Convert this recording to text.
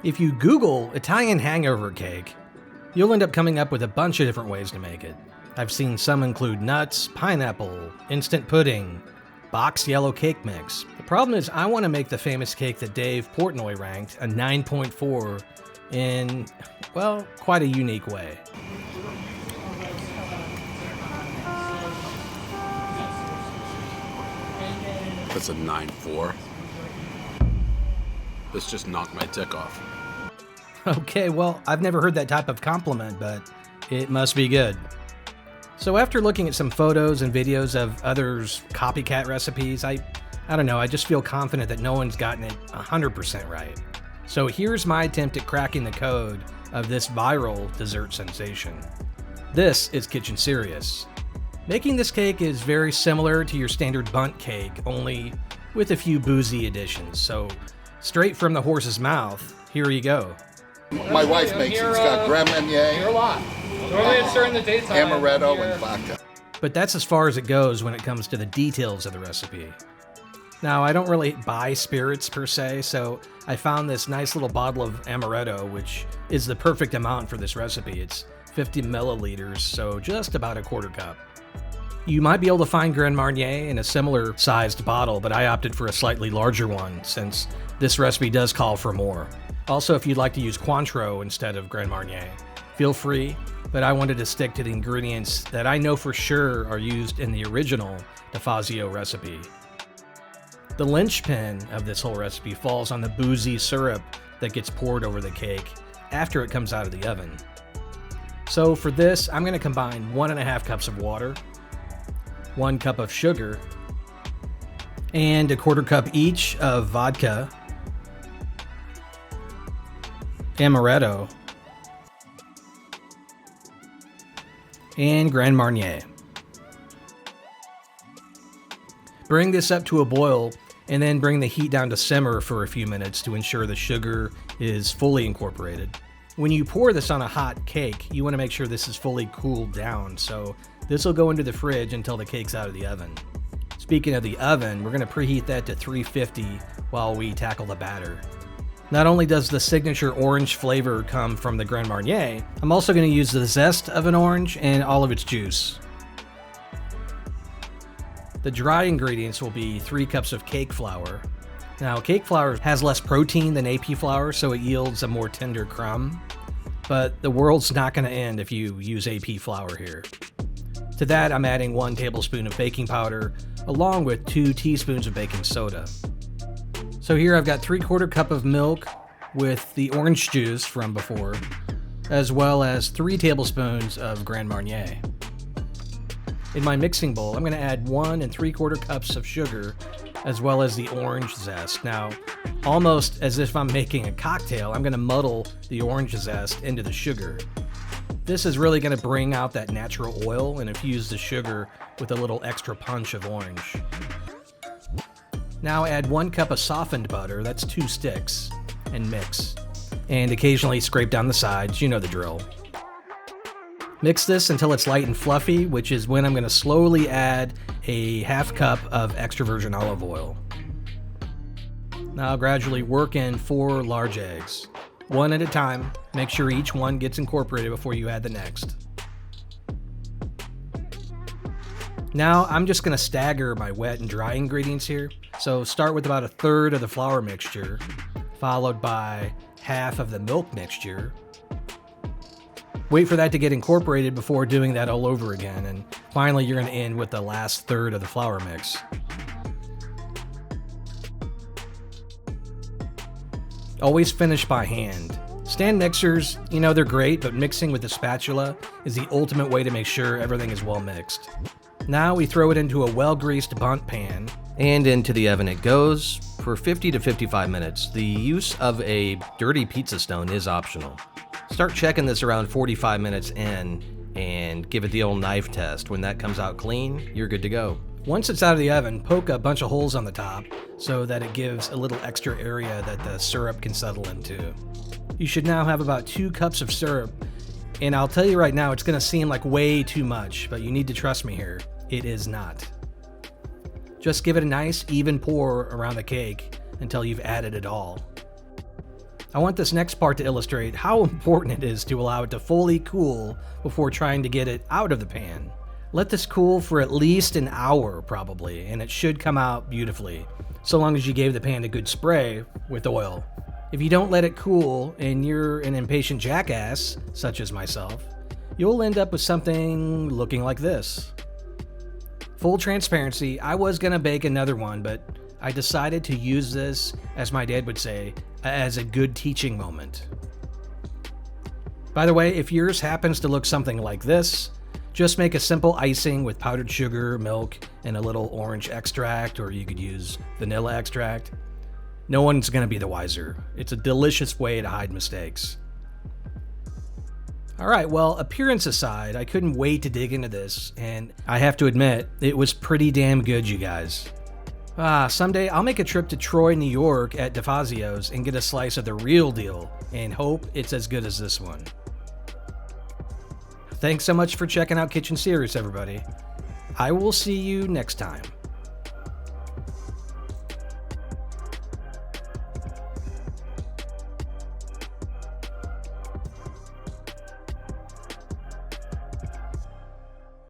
If you Google Italian Hangover Cake, you'll end up coming up with a bunch of different ways to make it. I've seen some include nuts, pineapple, instant pudding, box yellow cake mix. The problem is I want to make the famous cake that Dave Portnoy ranked a 9.4 in, well, quite a unique way. That's a 9.4. This just knocked my tick off. Okay, well, I've never heard that type of compliment, but it must be good. So after looking at some photos and videos of others' copycat recipes, I don't know, I just feel confident that no one's gotten it 100% right. So here's my attempt at cracking the code of this viral dessert sensation. This is Kitchen Serious. Making this cake is very similar to your standard bundt cake, only with a few boozy additions. So straight from the horse's mouth, here you go. My wife makes it. It's got Grand Marnier, You're a lot. Normally it's during the daytime. amaretto, and vodka. But that's as far as it goes when it comes to the details of the recipe. Now, I don't really buy spirits per se, so I found this nice little bottle of amaretto, which is the perfect amount for this recipe. It's 50 milliliters, so just about a quarter cup. You might be able to find Grand Marnier in a similar sized bottle, but I opted for a slightly larger one since this recipe does call for more. Also, if you'd like to use Cointreau instead of Grand Marnier, feel free, but I wanted to stick to the ingredients that I know for sure are used in the original DeFazio recipe. The linchpin of this whole recipe falls on the boozy syrup that gets poured over the cake after it comes out of the oven. So for this, I'm going to combine 1.5 cups of water, 1 cup of sugar, and a quarter cup each of vodka, amaretto, and Grand Marnier. Bring this up to a boil and then bring the heat down to simmer for a few minutes to ensure the sugar is fully incorporated. When you pour this on a hot cake, you want to make sure this is fully cooled down, so this will go into the fridge until the cake's out of the oven. Speaking of the oven, we're going to preheat that to 350 while we tackle the batter. Not only does the signature orange flavor come from the Grand Marnier, I'm also going to use the zest of an orange and all of its juice. The dry ingredients will be 3 cups of cake flour. Now, cake flour has less protein than AP flour, so it yields a more tender crumb, but the world's not going to end if you use AP flour here. To that, I'm adding 1 tablespoon of baking powder, along with 2 teaspoons of baking soda. So here I've got 3/4 cup of milk with the orange juice from before, as well as 3 tablespoons of Grand Marnier. In my mixing bowl, I'm going to add 1 3/4 cups of sugar, as well as the orange zest. Now, almost as if I'm making a cocktail, I'm going to muddle the orange zest into the sugar. This is really going to bring out that natural oil and infuse the sugar with a little extra punch of orange. Now add 1 cup of softened butter, that's 2 sticks, and mix. And occasionally scrape down the sides, you know the drill. Mix this until it's light and fluffy, which is when I'm going to slowly add a 1/2 cup of extra virgin olive oil. Now gradually work in 4 large eggs. 1 at a time, make sure each one gets incorporated before you add the next. Now I'm just going to stagger my wet and dry ingredients here. So start with about 1/3 of the flour mixture, followed by 1/2 of the milk mixture. Wait for that to get incorporated before doing that all over again, and finally you're going to end with the last 1/3 of the flour mix. Always finish by hand. Stand mixers, you know they're great, but mixing with a spatula is the ultimate way to make sure everything is well mixed. Now we throw it into a well-greased bundt pan, and into the oven it goes for 50 to 55 minutes. The use of a dirty pizza stone is optional. Start checking this around 45 minutes in and give it the old knife test. When that comes out clean, you're good to go. Once it's out of the oven, poke a bunch of holes on the top so that it gives a little extra area that the syrup can settle into. You should now have about 2 cups of syrup, and I'll tell you right now, it's going to seem like way too much, but you need to trust me here. It is not. Just give it a nice even pour around the cake until you've added it all. I want this next part to illustrate how important it is to allow it to fully cool before trying to get it out of the pan. Let this cool for at least an hour probably, and it should come out beautifully, so long as you gave the pan a good spray with oil. If you don't let it cool and you're an impatient jackass, such as myself, you'll end up with something looking like this. Full transparency, I was gonna bake another one, but I decided to use this, as my dad would say, as a good teaching moment. By the way, if yours happens to look something like this, just make a simple icing with powdered sugar, milk, and a little orange extract, or you could use vanilla extract. No one's gonna be the wiser. It's a delicious way to hide mistakes. Alright, well, appearance aside, I couldn't wait to dig into this, and I have to admit, it was pretty damn good, you guys. Someday I'll make a trip to Troy, New York at DeFazio's and get a slice of the real deal, and hope it's as good as this one. Thanks so much for checking out Kitchen Serious, everybody. I will see you next time.